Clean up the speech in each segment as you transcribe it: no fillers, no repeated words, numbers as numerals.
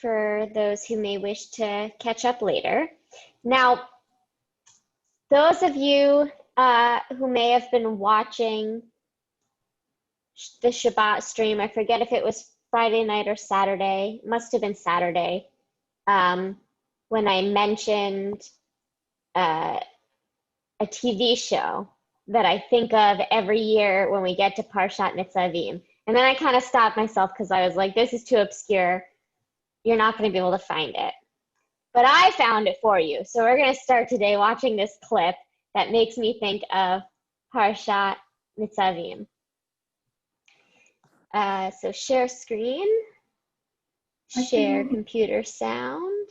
for those who may wish to catch up later. Now, those of you who may have been watching the Shabbat stream, I forget if it was Friday night or Saturday, must have been Saturday, when I mentioned a TV show that I think of every year when we get to Parashat Nitzavim. And then I kind of stopped myself because I was like, this is too obscure. You're not going to be able to find it. But I found it for you. So we're going to start today watching this clip that makes me think of Parashat Nitzavim. So share screen, share computer sound.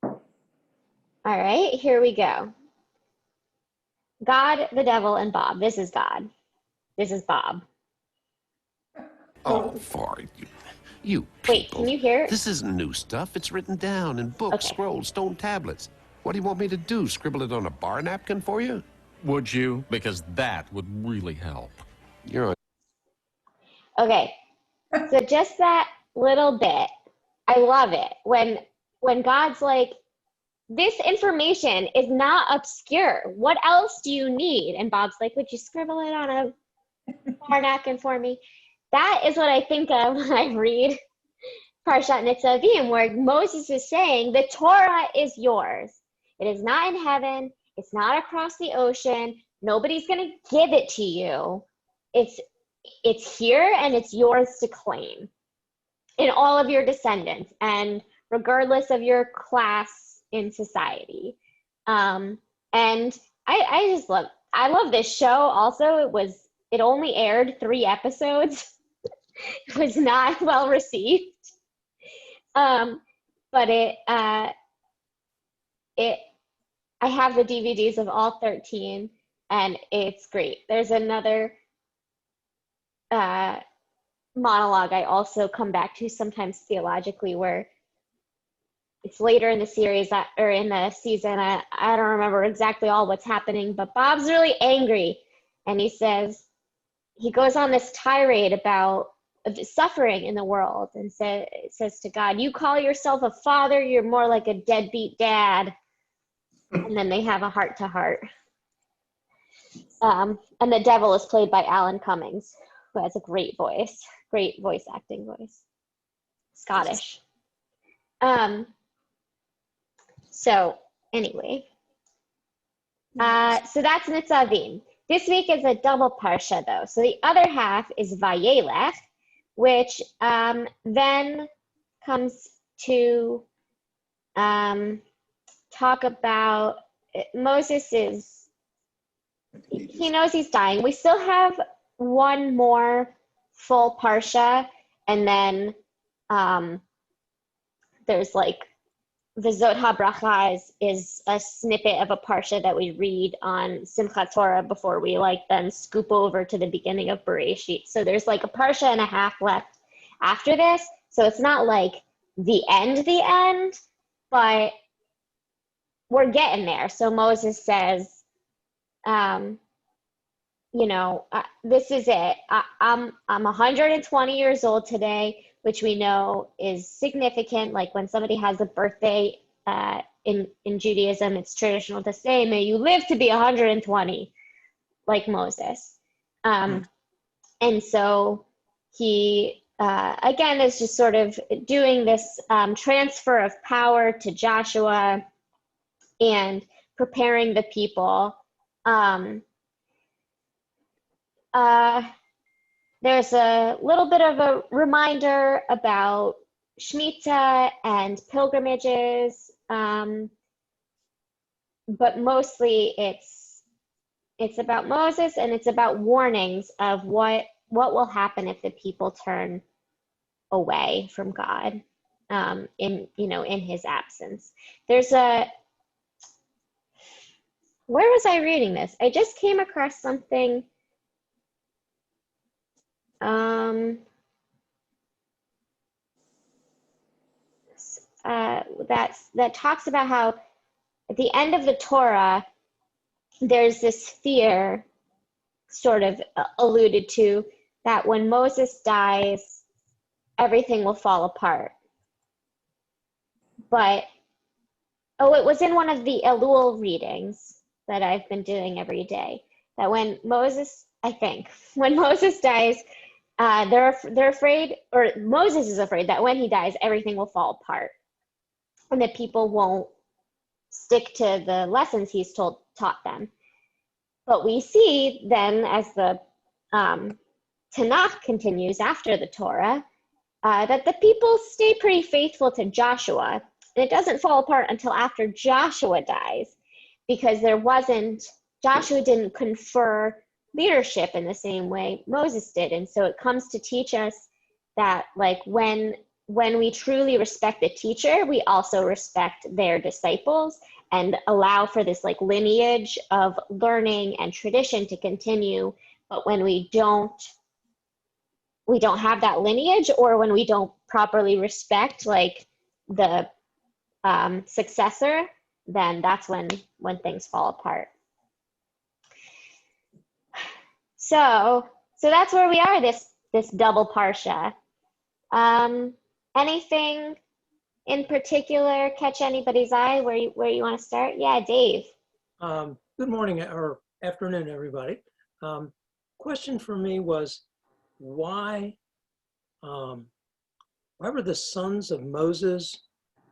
All right, here we go. God, the devil, and Bob. This is God. This is Bob. Oh, for you people. Wait, can you hear it? This isn't new stuff. It's written down in books, Okay. scrolls, stone tablets. What do you want me to do? Scribble it on a bar napkin for you? Would you? Because that would really help. You're on. Okay, so just that little bit, I love it. When God's like, this information is not obscure. What else do you need? And Bob's like, would you scribble it on a bar napkin for me? That is what I think of when I read Parashat Nitzavim, where Moses is saying, the Torah is yours. It is not in heaven. It's not across the ocean. Nobody's going to give it to you. It's here and it's yours to claim in all of your descendants and regardless of your class in society. And I love this show also. It only aired 3 episodes. It was not well received. But I have the DVDs of all 13 and it's great. There's another monologue I also come back to sometimes theologically where it's later in the series or in the season. I don't remember exactly all what's happening, but Bob's really angry and he goes on this tirade about suffering in the world and says to God, you call yourself a father, you're more like a deadbeat dad. And then they have a heart-to-heart. And the devil is played by Alan Cummings, who has a great voice acting voice. Scottish. So anyway, so that's Nitzavim. This week is a double parsha though. So the other half is Vayeilech, which then comes to talk about Moses he knows he's dying. We still have one more full parsha, and then there's like V'zot HaBracha is a snippet of a parsha that we read on Simchat Torah before we then scoop over to the beginning of Bereshit. So there's like a parsha and a half left after this. So it's not like the end, but we're getting there. So Moses says, this is it. I'm 120 years old today, which we know is significant. Like when somebody has a birthday in Judaism, it's traditional to say, may you live to be 120, like Moses. And so he, again, is just sort of doing this transfer of power to Joshua and preparing the people. There's a little bit of a reminder about Shemitah and pilgrimages, but mostly it's about Moses and it's about warnings of what will happen if the people turn away from God in his absence. Where was I reading this? I just came across something that talks about how at the end of the Torah, there's this fear sort of alluded to that when Moses dies, everything will fall apart. But, oh, it was in one of the Elul readings that I've been doing every day, that when Moses, I think, when Moses dies, they're afraid, or Moses is afraid that when he dies, everything will fall apart and that people won't stick to the lessons he's taught them. But we see then, as the Tanakh continues after the Torah, that the people stay pretty faithful to Joshua. And it doesn't fall apart until after Joshua dies, because Joshua didn't confer leadership in the same way Moses did. And so it comes to teach us that, like, when we truly respect the teacher, we also respect their disciples and allow for this like lineage of learning and tradition to continue. But when we don't have that lineage, or when we don't properly respect like the successor, then that's when things fall apart. So that's where we are, this double parsha. Anything in particular catch anybody's eye where you want to start? Yeah, Dave. Good morning or afternoon, everybody. Question for me was, why were the sons of Moses,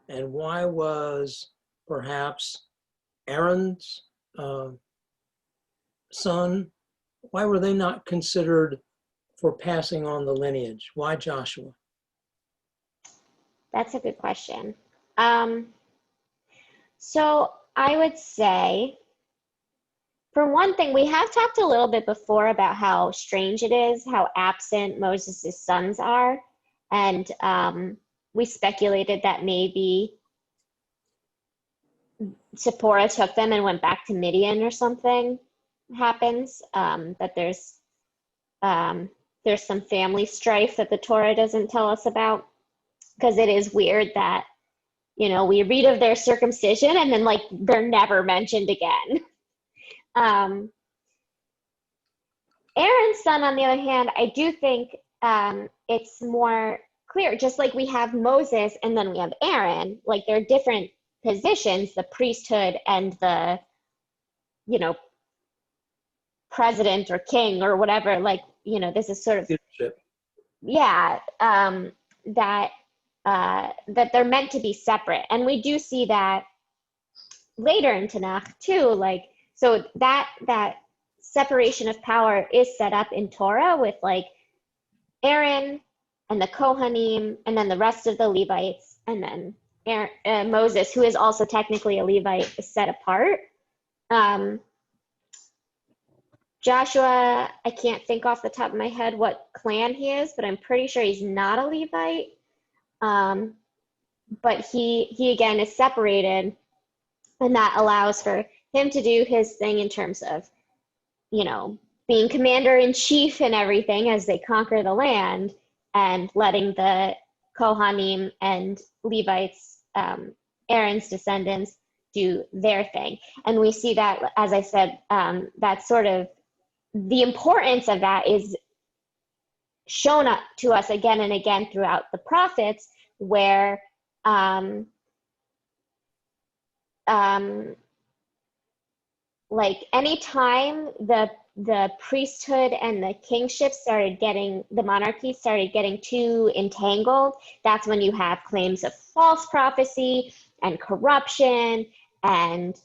and why was perhaps Aaron's son, why were they not considered for passing on the lineage? Why Joshua? That's a good question. So I would say, for one thing, we have talked a little bit before about how strange it is, how absent Moses' sons are. And we speculated that maybe Zipporah took them and went back to Midian or something happens, that there's some family strife that the Torah doesn't tell us about. Because it is weird that, we read of their circumcision and then like they're never mentioned again. Aaron's son, on the other hand, I do think it's more clear, just like we have Moses and then we have Aaron, like they're different positions, the priesthood and the, president or king or whatever, like, this is sort of, Leadership. yeah, that they're meant to be separate. And we do see that later in Tanakh too, like, so that separation of power is set up in Torah with like Aaron and the Kohanim and then the rest of the Levites, and then Moses, who is also technically a Levite, is set apart. Joshua, I can't think off the top of my head what clan he is, but I'm pretty sure he's not a Levite. But he again is separated, and that allows for him to do his thing in terms of, being commander in chief and everything as they conquer the land, and letting the Kohanim and Levites, Aaron's descendants, do their thing. And we see that, as I said, that sort of the importance of that is shown up to us again and again throughout the prophets, where like anytime the priesthood and the kingship the monarchy started getting too entangled, that's when you have claims of false prophecy and corruption and,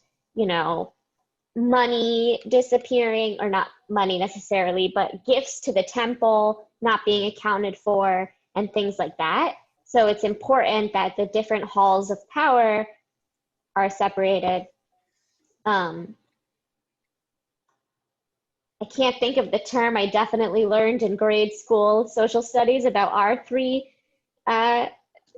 money disappearing, or not money necessarily, but gifts to the temple not being accounted for and things like that. So it's important that the different halls of power are separated. I can't think of the term. I definitely learned in grade school social studies about our three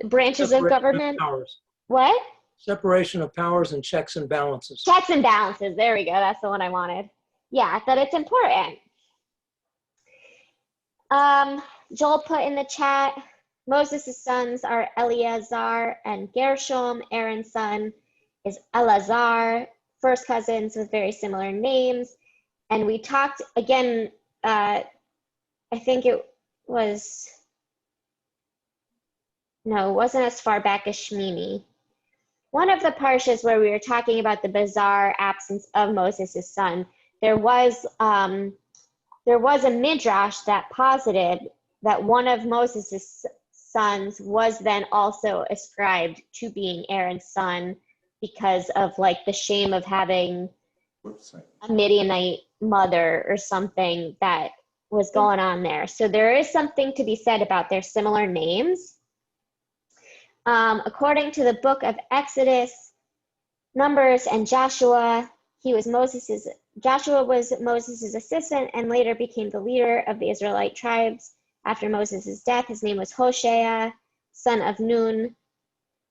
branches of government. Powers. What? Separation of powers and checks and balances. Checks and balances. There we go. That's the one I wanted. Yeah, that it's important. Joel put in the chat, Moses' sons are Eleazar and Gershom. Aaron's son is Elazar, first cousins with very similar names. And we talked again, I think it wasn't as far back as Shmini, one of the parshas where we were talking about the bizarre absence of Moses' son, there was a midrash that posited that one of Moses' sons was then also ascribed to being Aaron's son because of like the shame of having a Midianite mother or something that was going on there. So there is something to be said about their similar names. According to the book of Exodus, Numbers, and Joshua, Joshua was Moses' assistant and later became the leader of the Israelite tribes. After Moses' death, his name was Hoshea, son of Nun,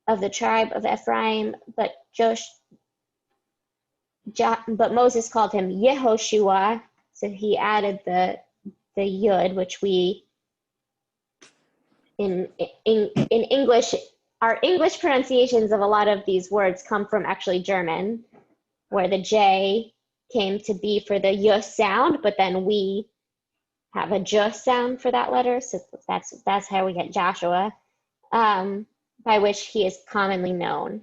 of the tribe of Ephraim, but Moses called him Yehoshua, so he added the yud, which we in English, our English pronunciations of a lot of these words come from actually German, where the J came to be for the y sound, but then we have a j sound for that letter, so that's how we get Joshua, by which he is commonly known.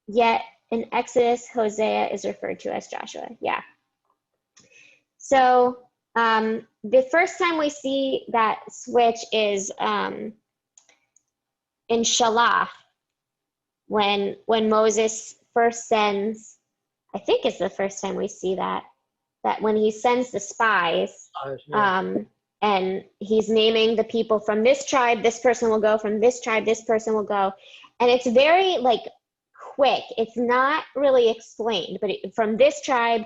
Yet in Exodus, Hosea is referred to as Joshua. Yeah. So the first time we see that switch is in Shalach, when Moses first sends, I think it's the first time we see that when he sends the spies, and he's naming the people from this tribe, this person will go, from this tribe, this person will go. And it's very like quick. It's not really explained, but from this tribe,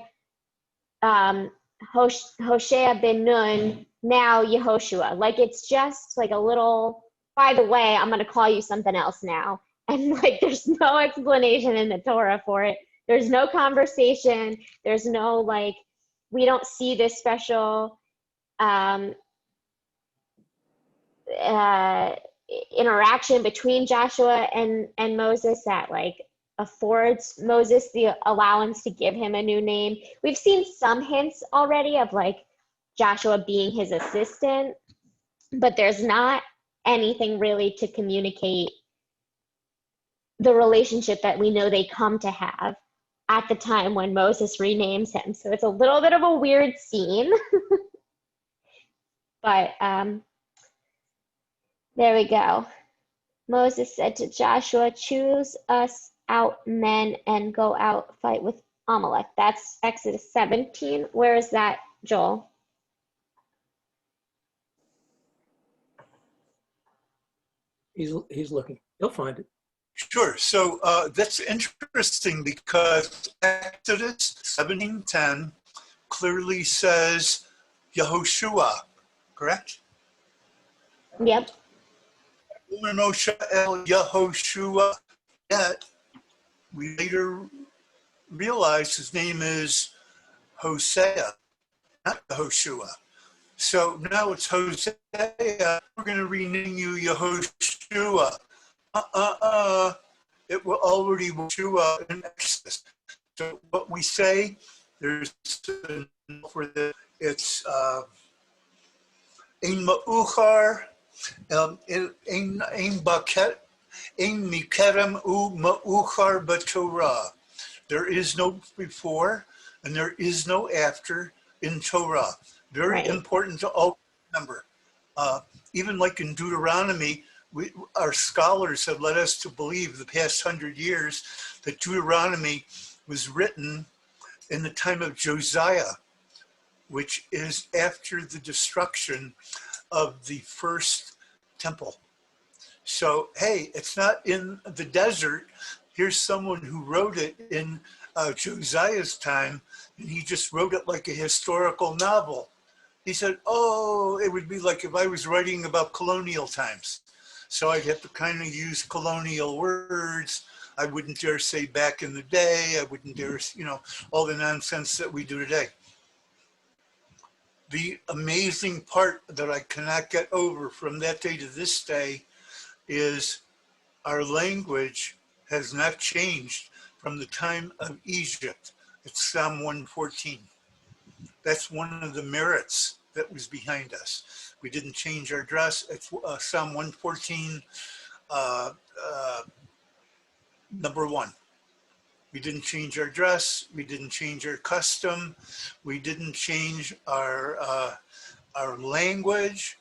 Hoshea ben Nun, now Yehoshua. Like it's just like a little, by the way, I'm going to call you something else now. And like there's no explanation in the Torah for it. There's no conversation. There's no like, we don't see this special interaction between Joshua and Moses that like affords Moses the allowance to give him a new name. We've seen some hints already of like Joshua being his assistant, but there's not anything really to communicate the relationship that we know they come to have at the time when Moses renames him. So it's a little bit of a weird scene. But there we go. Moses said to Joshua, choose us out men and go out fight with Amalek. That's Exodus 17. Where is that, Joel? He's looking. He'll find it. Sure. So that's interesting because Exodus 17:10 clearly says Yehoshua, correct? Yep. Moshe el Yehoshua. Yet we later realized his name is Hosea, not Yehoshua. So now it's Hosea. We're going to rename you Yehoshua. It will already Yehoshua in Exodus. So what we say, there's for the it's ein ma'uchar, ein baket, ein mikerem u ma'uchar b'Torah. There is no before and there is no after in Torah. Very important to all remember. Even like in Deuteronomy, our scholars have led us to believe the past 100 years that Deuteronomy was written in the time of Josiah, which is after the destruction of the first temple. So, hey, it's not in the desert. Here's someone who wrote it in Josiah's time, and he just wrote it like a historical novel. He said, oh, it would be like if I was writing about colonial times. So I'd have to kind of use colonial words. I wouldn't dare say back in the day. I wouldn't dare, all the nonsense that we do today. The amazing part that I cannot get over from that day to this day is our language has not changed from the time of Egypt. It's Psalm 114. That's one of the merits that was behind us. We didn't change our dress. It's Psalm 114. uh, uh, number one. We didn't change our dress. We didn't change our custom. We didn't change our language,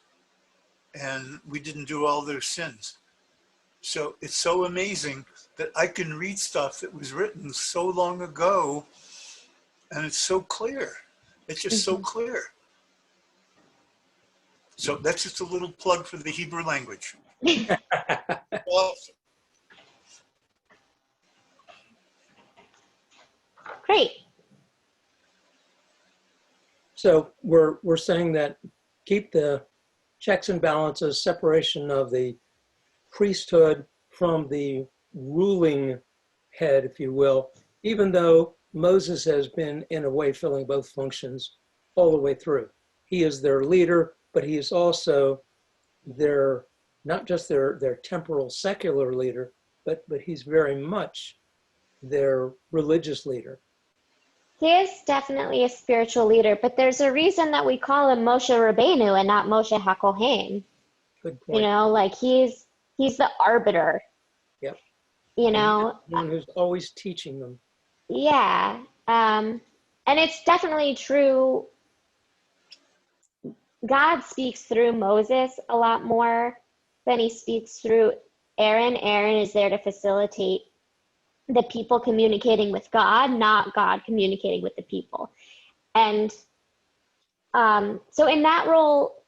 and we didn't do all their sins. So it's so amazing that I can read stuff that was written so long ago, and it's so clear. It's just so clear. So that's just a little plug for the Hebrew language. Well, Great. So we're saying that keep the checks and balances, separation of the priesthood from the ruling head, if you will, even though Moses has been, in a way, filling both functions all the way through. He is their leader, but he is also their, not just their temporal secular leader, but he's very much their religious leader. He is definitely a spiritual leader, but there's a reason that we call him Moshe Rabbeinu and not Moshe HaKohen. Good point. You know, like he's the arbiter. Yep. You know, one who's always teaching them. yeah. And it's definitely true. God speaks through Moses a lot more than he speaks through Aaron. Aaron is there to facilitate the people communicating with God, not God communicating with the people. And so in that role,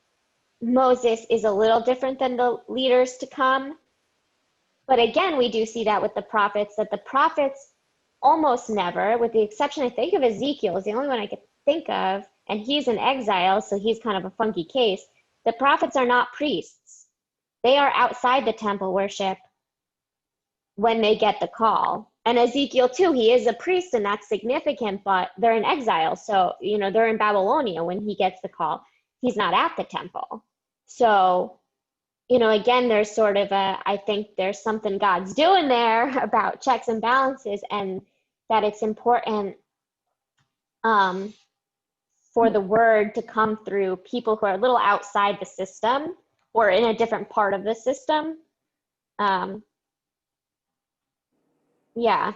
Moses is a little different than the leaders to come. But again, we do see that with the prophets, that the prophets almost never, with the exception, I think, of Ezekiel, is the only one I could think of, and he's in exile, so he's kind of a funky case. The prophets are not priests. They are outside the temple worship when they get the call. And Ezekiel too, he is a priest, and that's significant, but they're in exile. So, you know, they're in Babylonia when he gets the call. He's not at the temple. So, you know, again, there's sort of I think there's something God's doing there about checks and balances, and that it's important for the word to come through people who are a little outside the system or in a different part of the system. Yeah.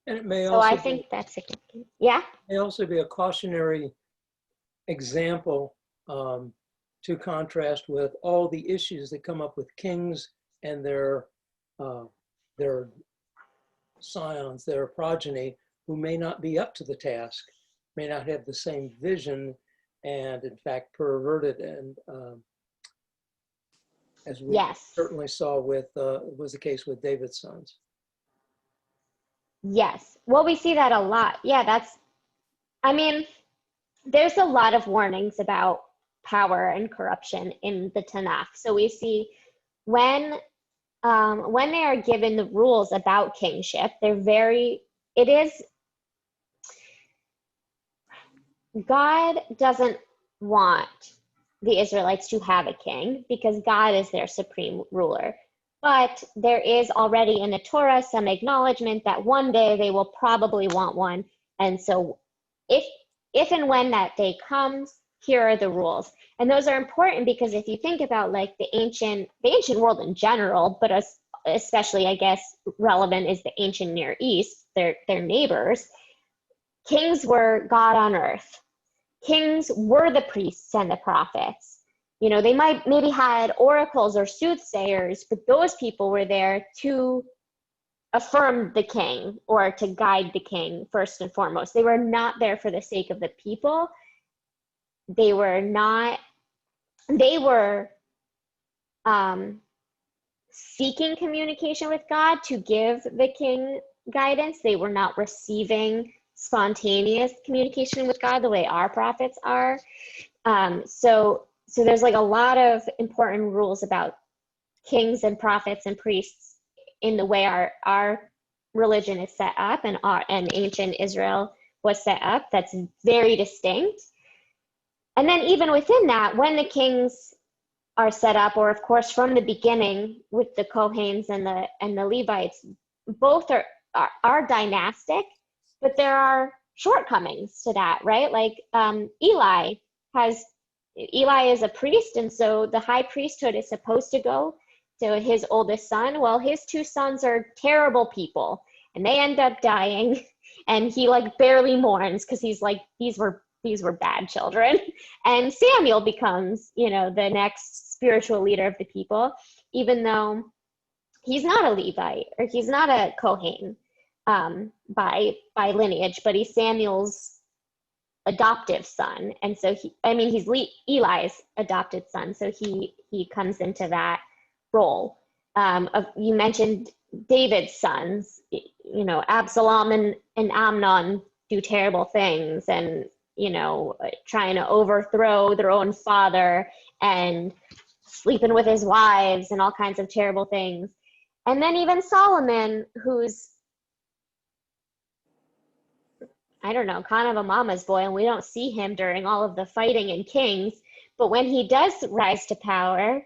And it may So also I think that's significant. Yeah. may also be a cautionary example to contrast with all the issues that come up with kings and their scions, their progeny, who may not be up to the task, may not have the same vision, and in fact pervert it. And as we certainly saw with was the case with David's sons. Yes. Well, we see that a lot. Yeah, I mean, there's a lot of warnings about power and corruption in the Tanakh. So we see when they are given the rules about kingship, God doesn't want the Israelites to have a king because God is their supreme ruler. But there is already in the Torah some acknowledgement that one day they will probably want one. And so if and when that day comes, here are the rules. And those are important because if you think about like the ancient world in general, but especially I guess relevant is the ancient Near East, their neighbors, kings were God on earth. Kings were the priests and the prophets. You know, they maybe had oracles or soothsayers, but those people were there to affirm the king or to guide the king first and foremost. They were not there for the sake of the people. They were seeking communication with God to give the king guidance. They were not receiving spontaneous communication with God the way our prophets are. So there's like a lot of important rules about kings and prophets and priests in the way our religion is set up and ancient Israel was set up. That's very distinct. And then even within that, when the kings are set up, or of course from the beginning with the Kohens and the Levites, both are dynastic, but there are shortcomings to that, right? Like Eli is a priest, and so the high priesthood is supposed to go to his oldest son. Well, his two sons are terrible people, and they end up dying, and he like barely mourns because he's like, these were bad children. And Samuel becomes, the next spiritual leader of the people, even though he's not a Levite or he's not a Kohen by lineage, but he's Samuel's adoptive son. And so he's Eli's adopted son. So he comes into that role. You mentioned David's sons, Absalom and Amnon do terrible things and, trying to overthrow their own father and sleeping with his wives and all kinds of terrible things. And then even Solomon, who's, I don't know, kind of a mama's boy, and we don't see him during all of the fighting in Kings, but when he does rise to power,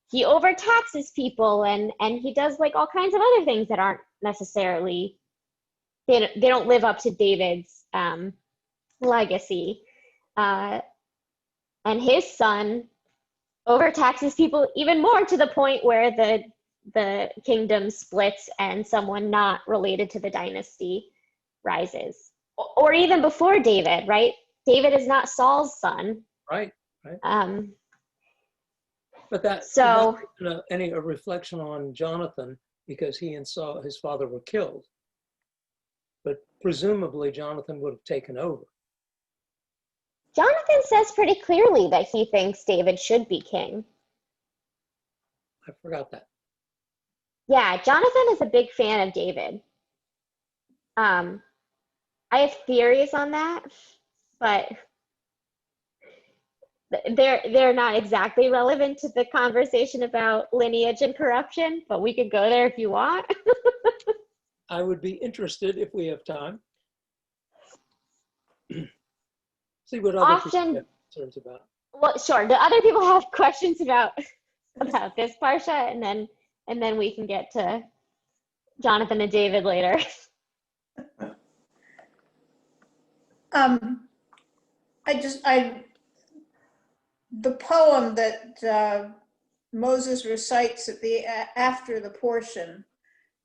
he overtaxes people and he does like all kinds of other things that aren't necessarily, they don't live up to David's legacy. And his son overtaxes people even more, to the point where the kingdom splits and someone not related to the dynasty rises. Or even before David, right? David is not Saul's son. Right. But that's a reflection on Jonathan, because he and Saul, his father, were killed. But presumably Jonathan would have taken over. Jonathan says pretty clearly that he thinks David should be king. I forgot that. Yeah, Jonathan is a big fan of David. I have theories on that, but they're not exactly relevant to the conversation about lineage and corruption, but we could go there if you want. I would be interested if we have time. See what other people have concerns about. Well, sure. Do other people have questions about this Parsha, and then we can get to Jonathan and David later. The poem that Moses recites after the portion,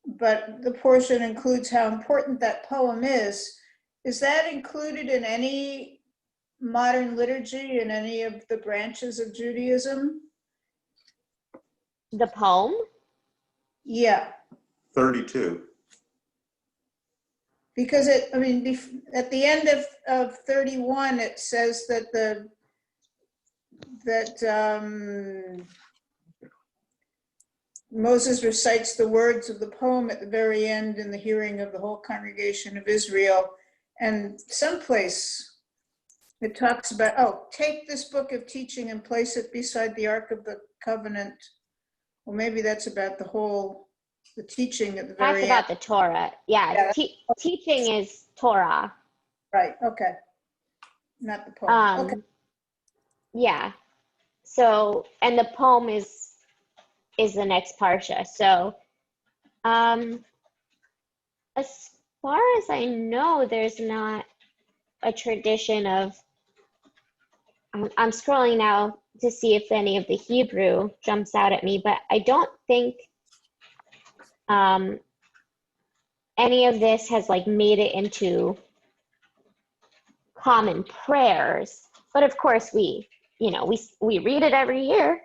but the portion includes how important that poem is. Is that included in any modern liturgy in any of the branches of Judaism? The poem? Yeah. 32. Because at the end of 31, it says that Moses recites the words of the poem at the very end in the hearing of the whole congregation of Israel. And someplace it talks about, take this book of teaching and place it beside the Ark of the Covenant. Well, maybe that's about the teaching at the very end. That's about the Torah. Yeah, teaching is Torah. Right, okay. Not the poem. Okay. Yeah. So, and the poem is the next Parsha. So, as far as I know, there's not a tradition of, I'm scrolling now to see if any of the Hebrew jumps out at me, but I don't think any of this has like made it into common prayers. But of course we read it every year.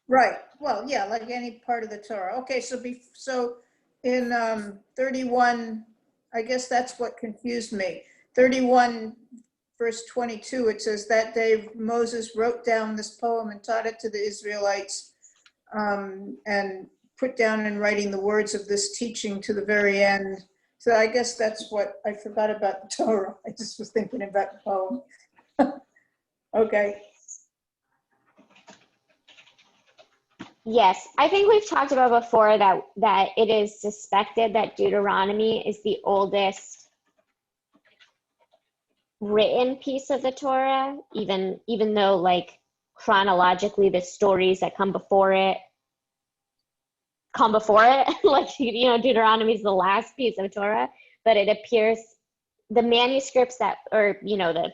Right. Well, yeah, like any part of the Torah. Okay, so in 31, I guess that's what confused me. 31 verse 22, it says, that day Moses wrote down this poem and taught it to the Israelites, and put down in writing the words of this teaching to the very end. So I guess that's what I forgot about the Torah. I just was thinking about the poem. Okay. Yes, I think we've talked about before that it is suspected that Deuteronomy is the oldest written piece of the Torah, even though like chronologically the stories that come before it like Deuteronomy is the last piece of Torah, but it appears the manuscripts the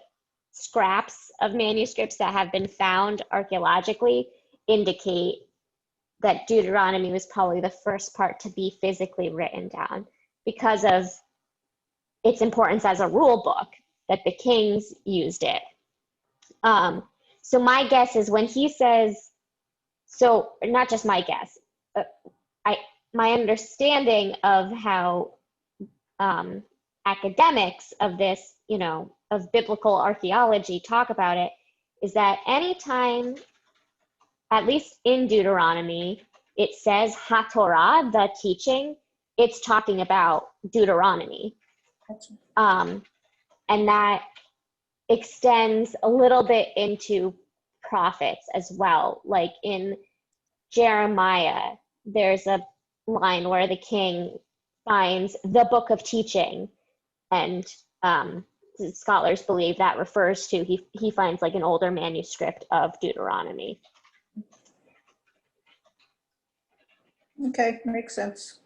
scraps of manuscripts that have been found archaeologically indicate that Deuteronomy was probably the first part to be physically written down because of its importance as a rule book, that the kings used it. So my guess is when he says, so not just my guess, my understanding of how academics of this, of biblical archaeology talk about it, is that anytime, at least in Deuteronomy, it says HaTorah, the teaching, it's talking about Deuteronomy. And that extends a little bit into prophets as well. Like in Jeremiah, there's a line where the king finds the book of teaching, and scholars believe that refers to, he finds like an older manuscript of Deuteronomy. Okay, makes sense.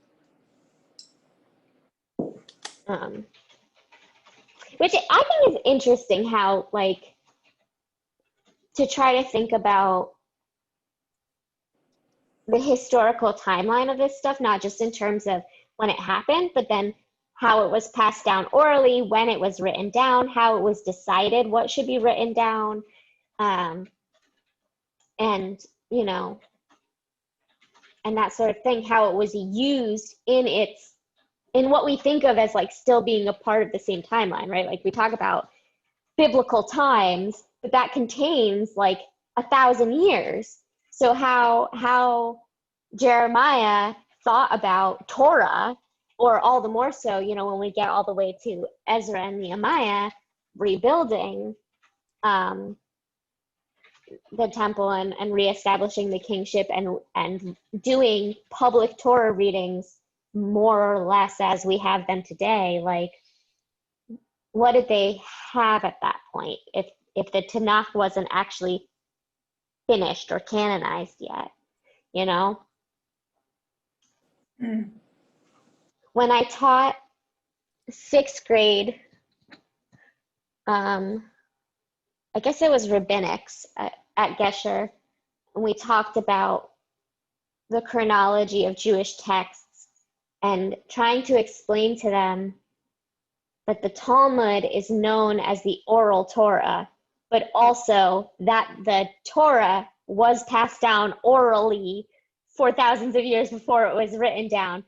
Which I think is interesting how, like, to try to think about the historical timeline of this stuff, not just in terms of when it happened, but then how it was passed down orally, when it was written down, how it was decided what should be written down, and, and that sort of thing, how it was used in what we think of as like still being a part of the same timeline, right? Like we talk about biblical times, but that contains like 1,000 years. So how Jeremiah thought about Torah, or all the more so, when we get all the way to Ezra and Nehemiah rebuilding the temple and reestablishing the kingship and doing public Torah readings more or less as we have them today. Like, what did they have at that point if the Tanakh wasn't actually finished or canonized yet, When I taught 6th grade, I guess it was rabbinics at Gesher, and we talked about the chronology of Jewish texts and trying to explain to them that the Talmud is known as the oral Torah, but also that the Torah was passed down orally for thousands of years before it was written down,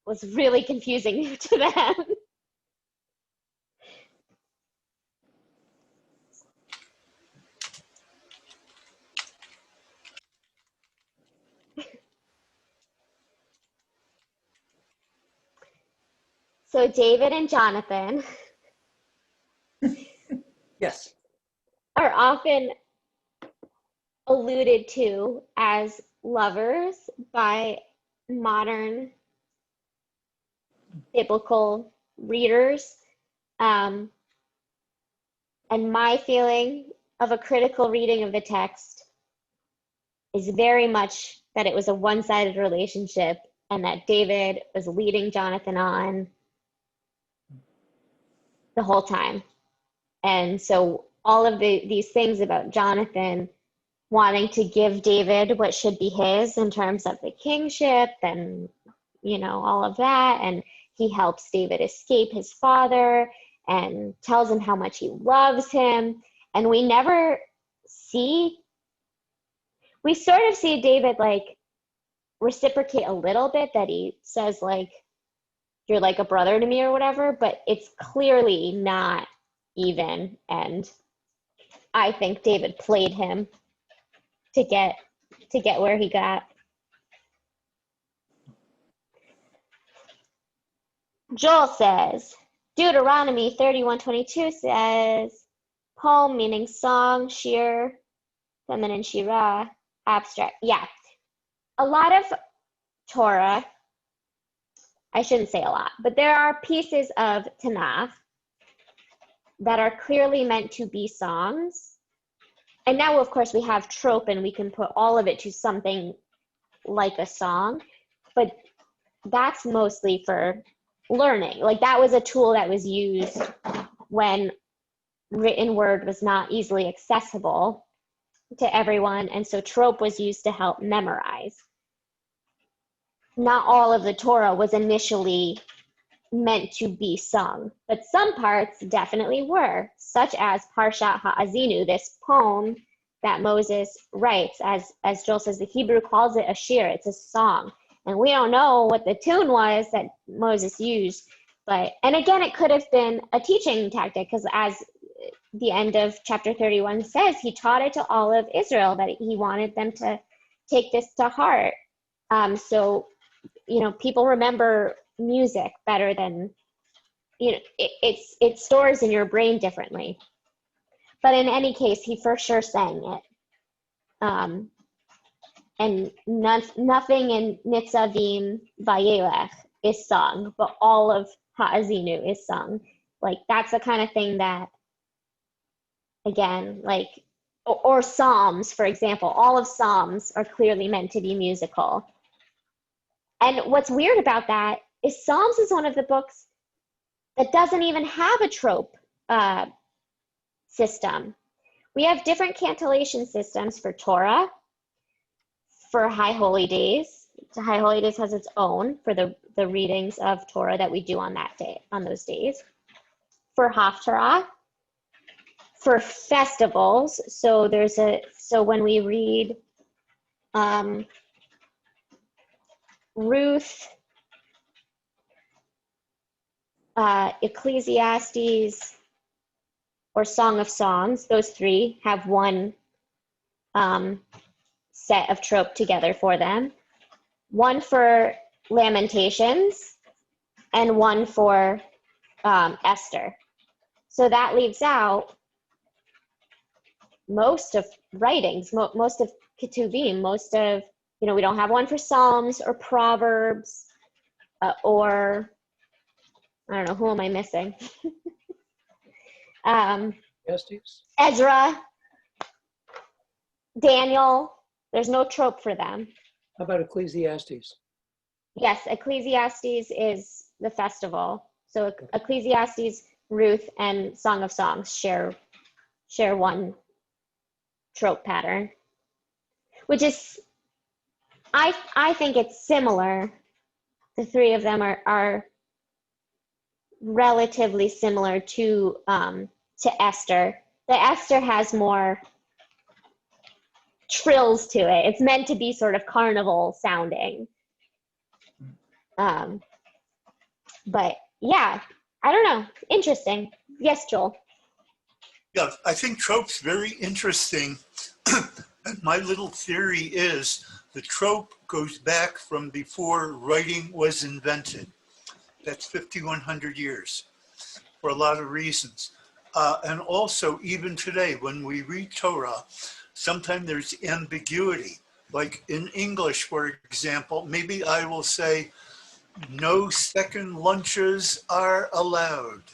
was really confusing to them. So David and Jonathan Yes. are often alluded to as lovers by modern biblical readers. And my feeling of a critical reading of the text is very much that it was a one-sided relationship and that David was leading Jonathan on the whole time. And so all of these things about Jonathan wanting to give David what should be his in terms of the kingship and, all of that. And he helps David escape his father and tells him how much he loves him. And we sort of see David like reciprocate a little bit, that he says like, you're like a brother to me or whatever, but it's clearly not even. And I think David played him to get where he got. Joel says, Deuteronomy 31:22 says, poem meaning song, shir, feminine shira, abstract. Yeah. A lot of Torah, I shouldn't say a lot, but there are pieces of Tanakh that are clearly meant to be songs. And now, of course, we have trope and we can put all of it to something like a song, but that's mostly for learning. Like that was a tool that was used when written word was not easily accessible to everyone. And so trope was used to help memorize. not all of the Torah was initially meant to be sung, but some parts definitely were, such as Parashat Ha'azinu, this poem that Moses writes. As Joel says, the Hebrew calls it a shir, it's a song. And we don't know what the tune was that Moses used, and again, it could have been a teaching tactic, because as the end of chapter 31 says, he taught it to all of Israel, that he wanted them to take this to heart. So, people remember music better than, it stores in your brain differently. But in any case, he for sure sang it. And nothing in Nitzavim-Vayeilech is sung, but all of Ha'azinu is sung. Like, that's the kind of thing that, again, like, or Psalms, for example, all of Psalms are clearly meant to be musical. And what's weird about that is Psalms is one of the books that doesn't even have a trope system. We have different cantillation systems for Torah, for High Holy Days. So High Holy Days has its own for the readings of Torah that we do on that day, on those days. For Haftarah, for festivals. So when we read Ruth, Ecclesiastes, or Song of Songs, those three have one set of trope together for them. One for Lamentations and one for Esther. So that leaves out most of writings, most of Ketuvim, most of, we don't have one for Psalms or Proverbs or, I don't know, who am I missing? Ezra, Daniel, there's no trope for them. How about Ecclesiastes? Yes, Ecclesiastes is the festival. So Ecclesiastes, Ruth, and Song of Songs share one trope pattern, which is, I think it's similar. The three of them are relatively similar to Esther. The Esther has more trills to it. It's meant to be sort of carnival sounding. But yeah, I don't know. Interesting. Yes, Joel. Yeah, I think trope's very interesting. And my little theory is the trope goes back from before writing was invented. That's 5,100 years for a lot of reasons. And also, even today, when we read Torah, sometimes there's ambiguity. Like in English, for example, maybe I will say, no second lunches are allowed.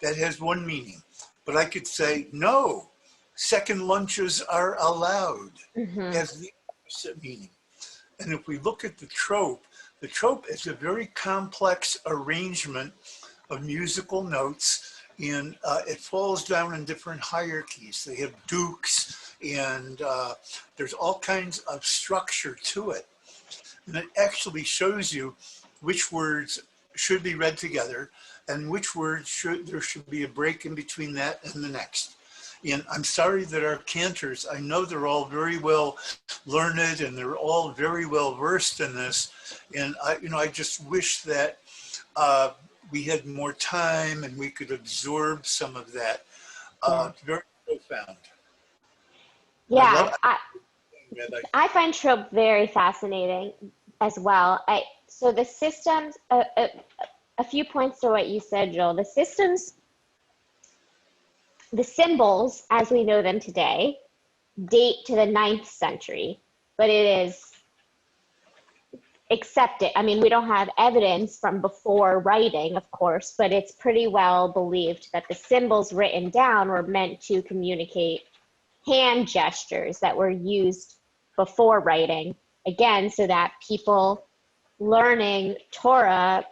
That has one meaning. But I could say, no, second lunches are allowed. Has the opposite meaning. And if we look at the trope is a very complex arrangement of musical notes, and it falls down in different hierarchies. They have dukes, and there's all kinds of structure to it. And it actually shows you which words should be read together and which words there should be a break in between that and the next. And I'm sorry that our cantors, I know they're all very well learned and they're all very well versed in this. And I just wish that we had more time and we could absorb some of that. It's very profound. Yeah, I find trope very fascinating as well. So the systems, a few points to what you said, Joel. The systems, the symbols as we know them today date to the 9th century, but it is accepted. I mean, we don't have evidence from before writing, of course, but it's pretty well believed that the symbols written down were meant to communicate hand gestures that were used before writing, again, so that people learning Torah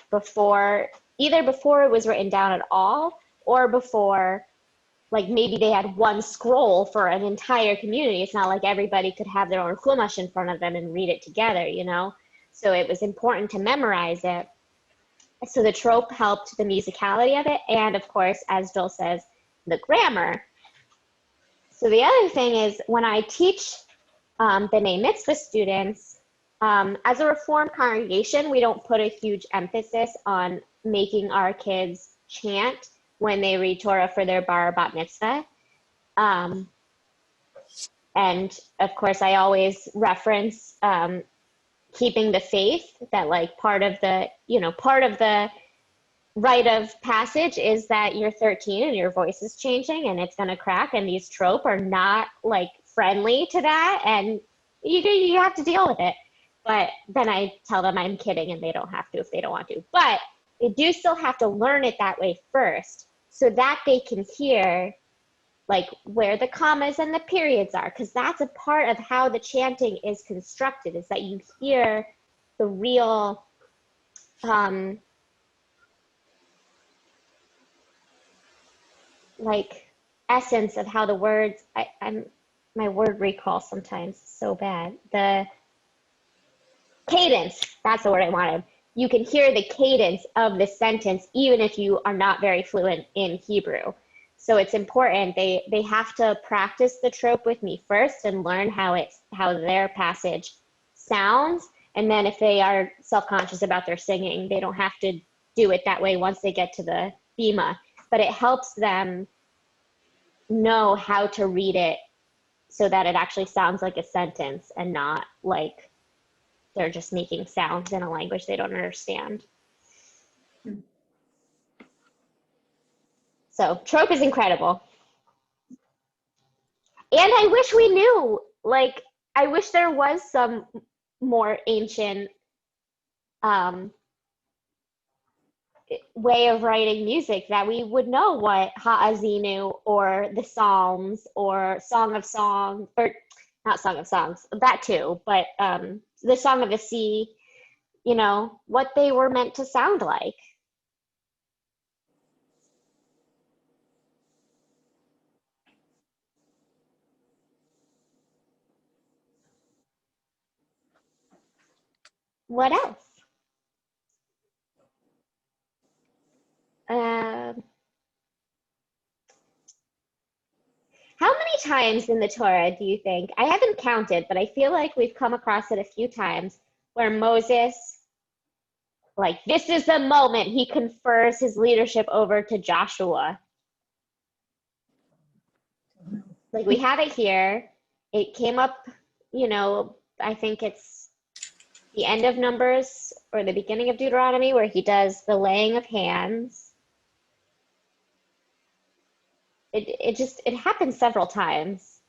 either before it was written down at all, or before, like, maybe they had one scroll for an entire community. It's not like everybody could have their own chumash in front of them and read it together, So it was important to memorize it. So the trope helped the musicality of it, and of course, as Joel says, the grammar. So the other thing is, when I teach the B'nai Mitzvah students, as a Reformed congregation, we don't put a huge emphasis on making our kids chant when they read Torah for their bar or bat mitzvah. And of course, I always reference keeping the faith, that like part of the rite of passage is that you're 13 and your voice is changing and it's going to crack, and these trope are not like friendly to that, and you have to deal with it. But then I tell them I'm kidding and they don't have to if they don't want to. But they do still have to learn it that way first, so that they can hear like where the commas and the periods are, because that's a part of how the chanting is constructed, is that you hear the real like essence of how the words, my word recall sometimes is so bad. The cadence, that's the word I wanted. You can hear the cadence of the sentence even if you are not very fluent in Hebrew. So it's important. They have to practice the trope with me first and learn how their passage sounds. And then if they are self-conscious about their singing, they don't have to do it that way once they get to the bima. But it helps them know how to read it so that it actually sounds like a sentence and not like they're just making sounds in a language they don't understand. So trope is incredible. And I wish we knew, like, I wish there was some more ancient way of writing music that we would know what Ha'azinu or the Psalms or Song of Songs, or not Song of Songs, that too, but the Song of the Sea, what they were meant to sound like. What else? How many times in the Torah do you think, I haven't counted, but I feel like we've come across it a few times, where Moses, like, this is the moment he confers his leadership over to Joshua? Like, we have it here. It came up, I think it's the end of Numbers or the beginning of Deuteronomy, where he does the laying of hands. It happens several times.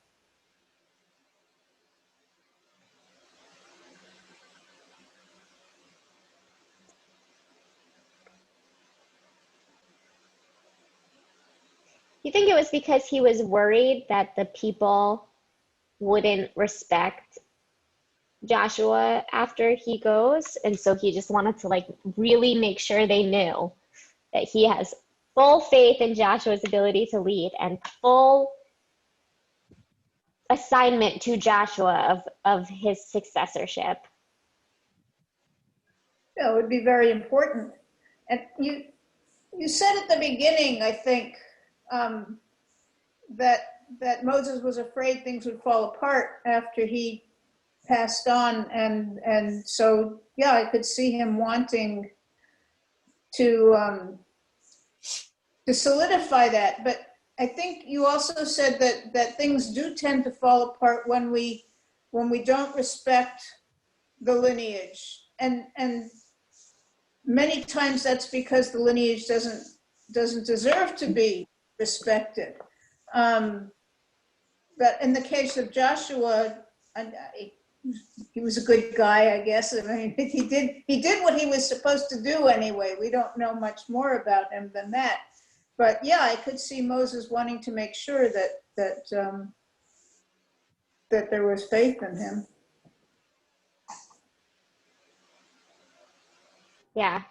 You think it was because he was worried that the people wouldn't respect Joshua after he goes, and so he just wanted to like really make sure they knew that he has full faith in Joshua's ability to lead and full assignment to Joshua of his successorship? Yeah, it would be very important. And you said at the beginning, I think, that Moses was afraid things would fall apart after he passed on, and so yeah, I could see him wanting to solidify that. But I think you also said that things do tend to fall apart when we don't respect the lineage, and many times that's because the lineage doesn't deserve to be respected. But in the case of Joshua, he was a good guy, I guess. I mean, he did what he was supposed to do anyway. We don't know much more about him than that. But yeah, I could see Moses wanting to make sure that there was faith in him. Yeah.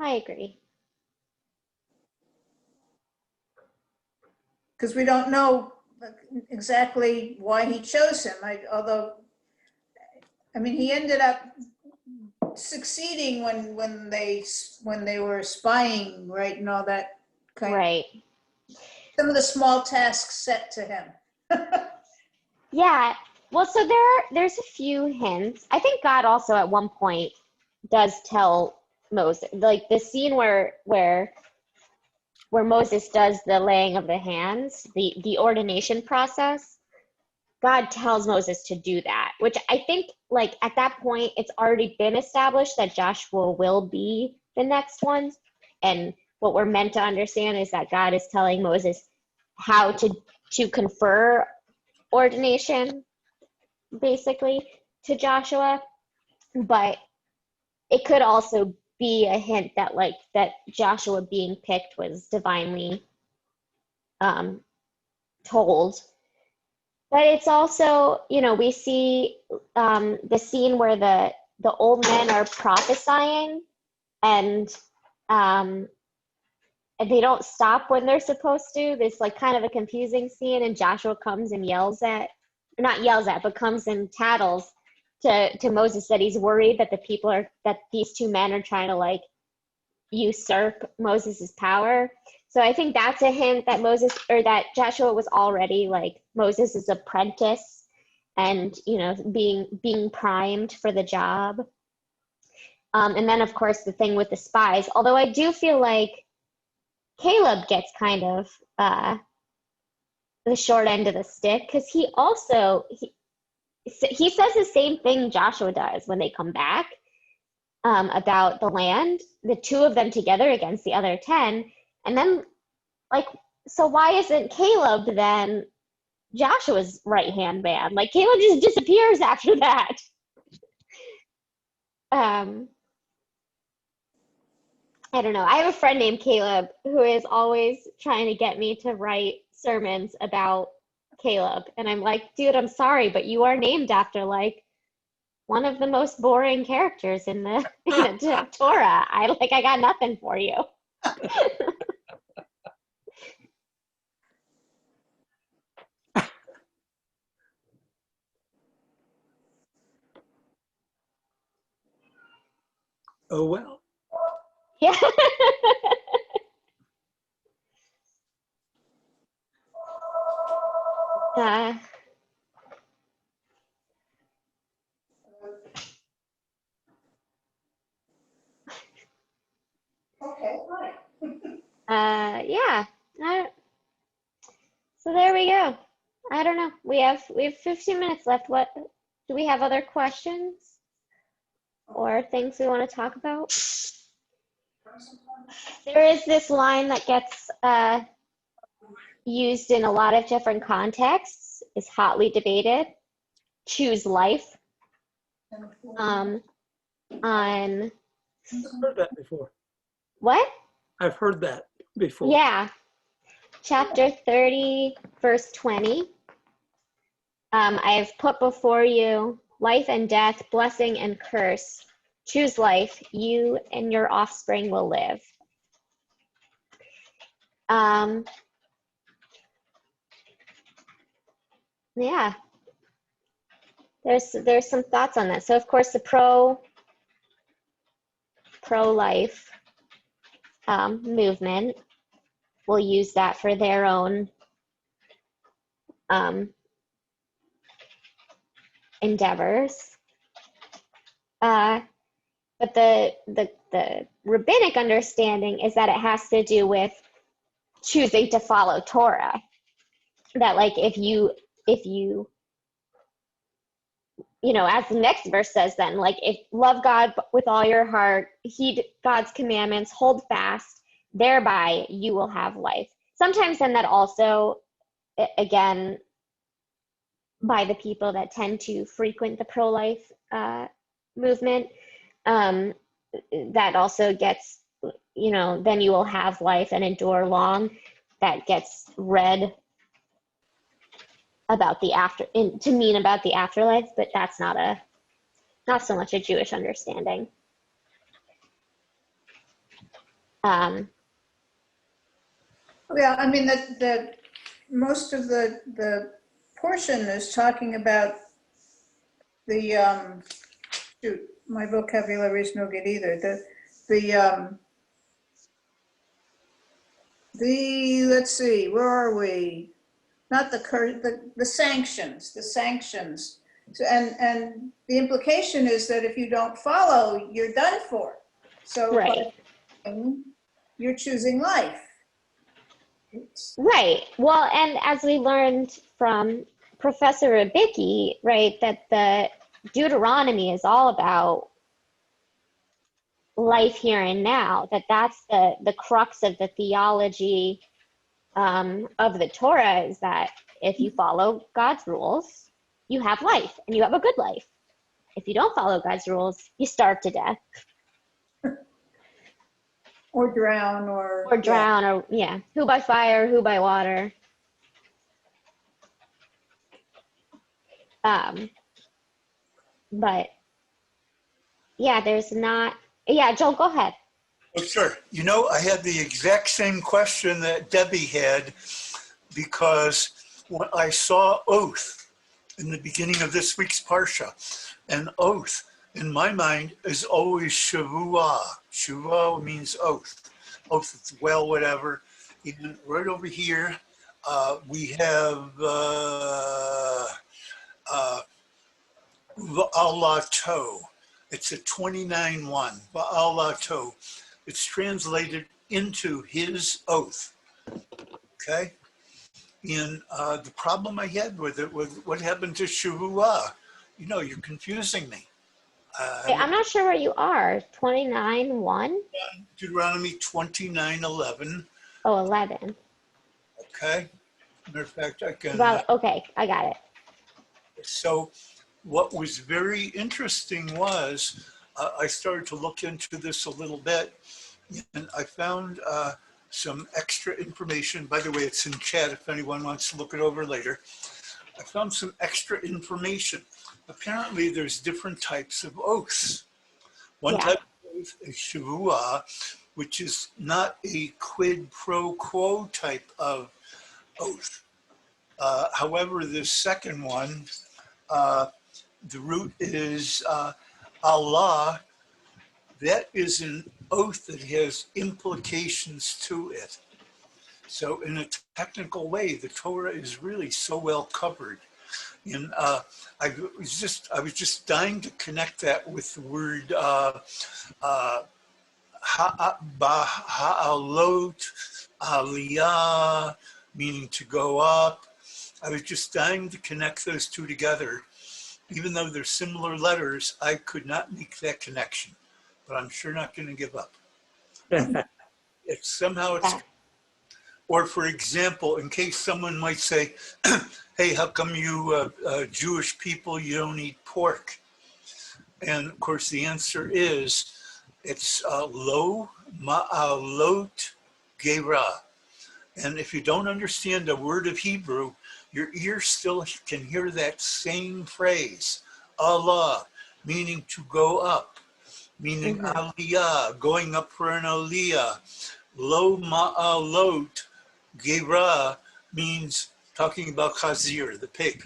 I agree. Because we don't know exactly why he chose him. Although, I mean, he ended up succeeding when they were spying, right, and all that kind Right. some of the small tasks set to him. Yeah. Well, so there's a few hints. I think God also at one point does tell Moses, like the scene where Moses does the laying of the hands, the ordination process. God tells Moses to do that, which I think, like, at that point, it's already been established that Joshua will be the next one. And what we're meant to understand is that God is telling Moses how to confer ordination, basically, to Joshua. But it could also be a hint that, like, that Joshua being picked was divinely told. But it's also, we see the scene where the old men are prophesying, and they don't stop when they're supposed to. This like kind of a confusing scene, and Joshua comes and but comes and tattles to Moses that he's worried that that these two men are trying to like usurp Moses's power. So I think that's a hint that that Joshua was already like Moses's apprentice and, being primed for the job. And then, of course, the thing with the spies, although I do feel like Caleb gets kind of the short end of the stick, because he says the same thing Joshua does when they come back about the land, the two of them together against the other 10. And then, like, so why isn't Caleb then Joshua's right-hand man? Like, Caleb just disappears after that. I don't know. I have a friend named Caleb who is always trying to get me to write sermons about Caleb. And I'm like, dude, I'm sorry, but you are named after, like, one of the most boring characters in the Torah. I got nothing for you. Oh, well. Yeah. Okay, Yeah. So there we go. I don't know. We have 15 minutes left. What do we have other questions or things we want to talk about? There is this line that gets used in a lot of different contexts, is hotly debated. Choose life. On I've heard that before. what? I've heard that before. Yeah. Chapter 30, verse 20. I have put before you life and death, blessing and curse. Choose life. You and your offspring will live. Yeah. There's some thoughts on that. So of course the pro-life movement will use that for their own endeavors. But the rabbinic understanding is that it has to do with choosing to follow Torah. That like if you as the next verse says, then like if love God with all your heart, heed God's commandments, hold fast, thereby you will have life. Sometimes then that also, again, by the people that tend to frequent the pro-life movement, that also gets, then you will have life and endure long. That gets read about to mean about the afterlife, but that's not so much a Jewish understanding. Yeah, I mean, most of the portion is talking about the, shoot, my vocabulary is no good either. Let's see, where are we? Not the sanctions, the sanctions. So, and the implication is that if you don't follow, you're done for. So Right. you're choosing life. Right. Well, and as we learned from Professor Rubicki, right, that the Deuteronomy is all about life here and now, that's the crux of the theology of the Torah, is that if you follow God's rules, you have life and you have a good life. If you don't follow God's rules, you starve to death. Or drown, or drown, or yeah, who by fire, who by water. But yeah, there's not. Yeah, Joel, go ahead. Oh, sure. You know, I had the exact same question that Debbie had, because when I saw oath in the beginning of this week's Parsha, and oath in my mind is always shavua. Shavua means oath. Oath, it's well, whatever. Even right over here, we have Va'alato. It's a 29:1. Va'alato. It's translated into his oath. Okay? And the problem I had with it was what happened to Shavua. You know, you're confusing me. Hey, I'm not sure where you are. 29:1? Deuteronomy 29:11. Oh, 11. Okay? Matter of fact, I can. Well, okay, I got it. So what was very interesting was I started to look into this a little bit, and I found some extra information. By the way, it's in chat if anyone wants to look it over later. I found some extra information. Apparently, there's different types of oaths. One type of oath is shavua, which is not a quid pro quo type of oath. However, the second one, the root is Allah. That is an oath that has implications to it. So in a technical way, the Torah is really so well covered. And I was just dying to connect that with the word ha'alot, aliyah, meaning to go up. I was just dying to connect those two together. Even though they're similar letters, I could not make that connection. But I'm sure not going to give up. It's somehow it's. Or for example, in case someone might say, hey, how come you Jewish people, you don't eat pork? And of course the answer is, it's lo ma'alot gera. And if you don't understand a word of Hebrew, your ear still can hear that same phrase, Allah, meaning to go up, meaning aliyah, going up for an aliyah. Lo ma'alot gera means talking about chazir, the pig.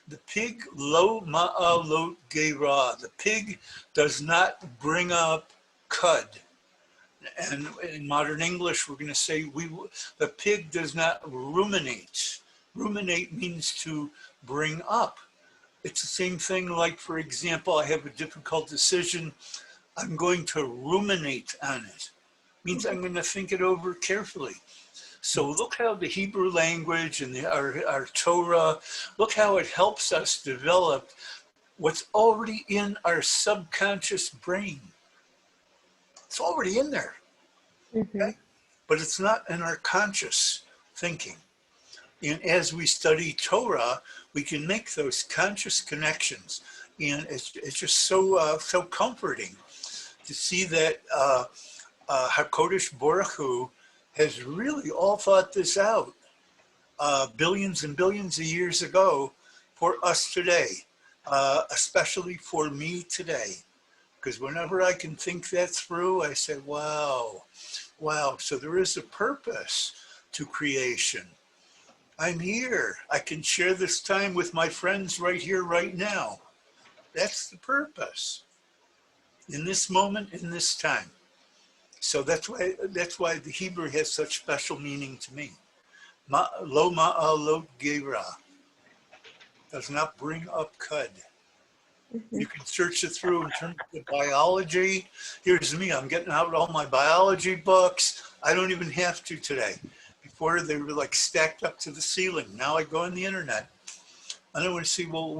The pig, lo ma'alot gera. The pig does not bring up cud. And in modern English, we're going to say the pig does not ruminate. Ruminate means to bring up. It's the same thing like, for example, I have a difficult decision. I'm going to ruminate on it. Means I'm going to think it over carefully. So look how the Hebrew language and our Torah, look how it helps us develop what's already in our subconscious brain. It's already in there, okay? But it's not in our conscious thinking. And as we study Torah, we can make those conscious connections. And it's just so comforting to see that HaKodesh Baruch Hu has really all thought this out billions and billions of years ago for us today, especially for me today. Because whenever I can think that through, I say, wow, so there is a purpose to creation. I'm here. I can share this time with my friends right here, right now. That's the purpose. In this moment, in this time. So that's why the Hebrew has such special meaning to me. Lo ma'alot gera. Does not bring up cud. You can search it through in terms of biology. Here's me, I'm getting out all my biology books. I don't even have to today. Before they were like stacked up to the ceiling. Now I go on the internet. And I want to see, well,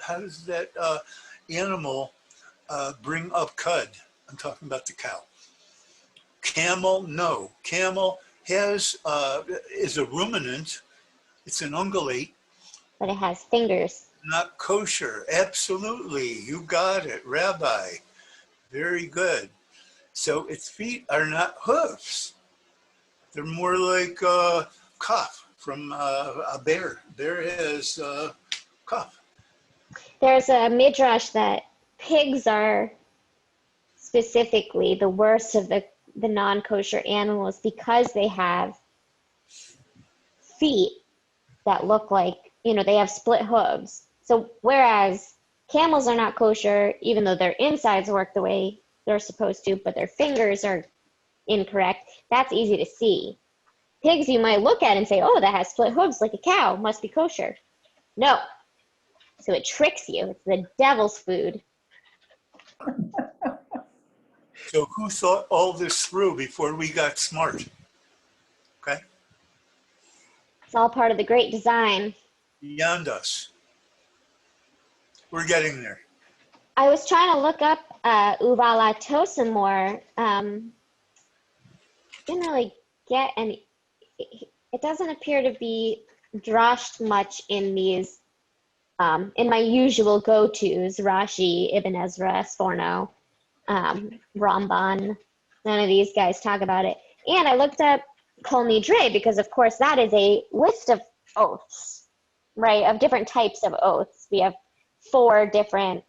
how does that animal bring up cud? I'm talking about the cow. Camel, no. Camel is a ruminant. It's an ungulate. But it has fingers. Not kosher. Absolutely. You got it, Rabbi. Very good. So its feet are not hoofs. They're more like cuff from a bear. Bear has cuff. There's a midrash that pigs are specifically the worst of the non-kosher animals because they have feet that look like, they have split hooves. So whereas camels are not kosher, even though their insides work the way they're supposed to, but their fingers are incorrect, that's easy to see. Pigs you might look at and say, oh, that has split hooves like a cow, must be kosher. No. So it tricks you. It's the devil's food. So who thought all this through before we got smart? Okay. It's all part of the great design. Beyond us. We're getting there. I was trying to look up Uvalato some more. Didn't really get any. It doesn't appear to be drashed much in these, in my usual go-tos, Rashi, Ibn Ezra, Sforno, Ramban. None of these guys talk about it. And I looked up Kol Nidre because, of course, that is a list of oaths, right, of different types of oaths. We have 4 different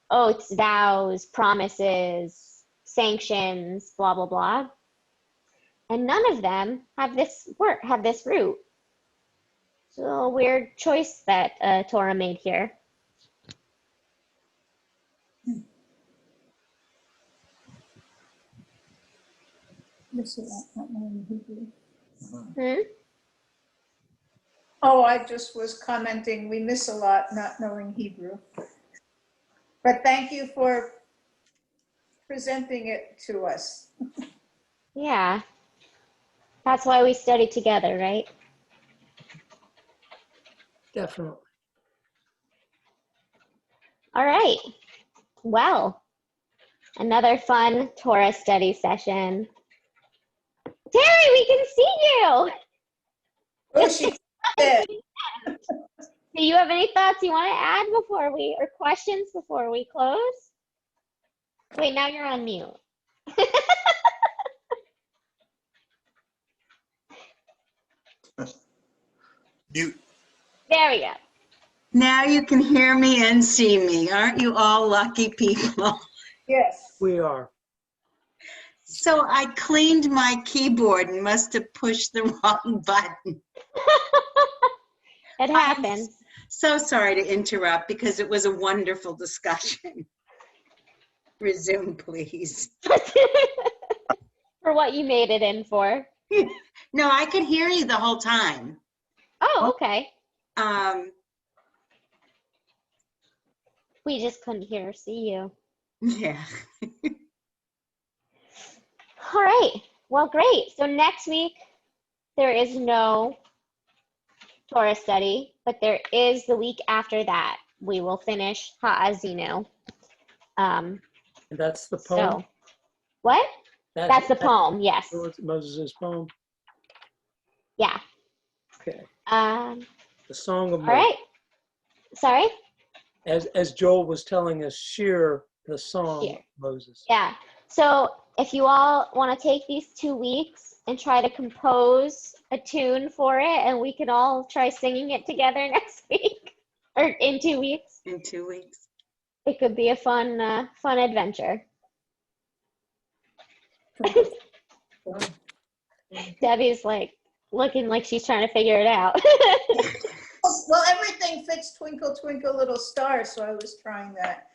oaths, vows, promises, sanctions, blah, blah, blah. And none of them have this root. It's a little weird choice that Torah made here. Hmm? Oh, I just was commenting, we miss a lot not knowing Hebrew. But thank you for presenting it to us. Yeah. That's why we study together, right? Definitely. All right. Well, another fun Torah study session. Terry, we can see you. Oh, she did. Do you have any thoughts you want to add or questions before we close? Wait, now you're on mute. Mute. There we go. Now you can hear me and see me. Aren't you all lucky people? Yes. We are. So I cleaned my keyboard and must have pushed the wrong button. It happens. So sorry to interrupt because it was a wonderful discussion. Resume, please. For what you made it in for. No, I could hear you the whole time. Oh, okay. We just couldn't hear or see you. Yeah. All right. Well, great. So next week, there is no Torah study, but there is the week after that. We will finish Ha'azinu. And that's the poem? So, what? That's the poem, yes. Moses' poem? Yeah. Okay. The Song of Moses. All right. Sorry? As Joel was telling us, share the song Share. of Moses. Yeah. So if you all want to take these 2 weeks and try to compose a tune for it, and we can all try singing it together next week or in 2 weeks. In 2 weeks. It could be a fun adventure. Debbie's like, looking like she's trying to figure it out. Well, everything fits Twinkle, Twinkle, Little Star, so I was trying that.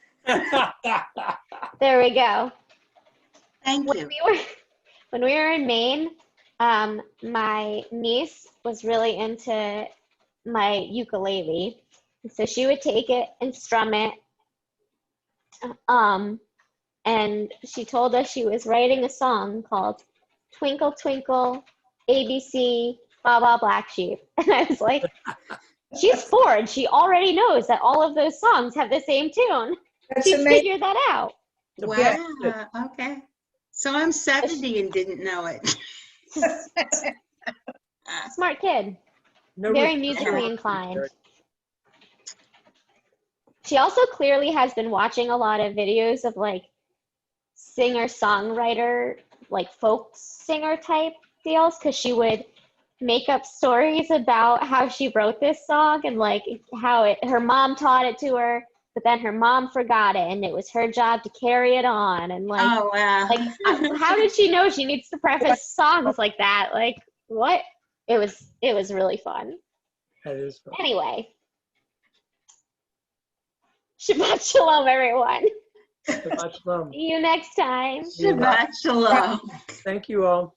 There we go. Thank When you. when we were in Maine, my niece was really into my ukulele. So she would take it and strum it. And she told us she was writing a song called Twinkle Twinkle, ABC, blah blah black sheep. And I was like, she's 4 and she already knows that all of those songs have the same tune. That's She's amazing. figured that out. Wow, okay. So I'm 70 and didn't know it. Smart kid. No Very restriction. musically inclined. She also clearly has been watching a lot of videos of like singer-songwriter, like folk singer type deals, because she would make up stories about how she wrote this song and like how her mom taught it to her, but then her mom forgot it and it was her job to carry it on. And like, Oh, wow. how did she know she needs to preface songs like that? Like, what? It was really fun. That is fun. Anyway, Shabbat Shalom, everyone. Shabbat shalom. See you next time. Shabbat shalom. Thank you all.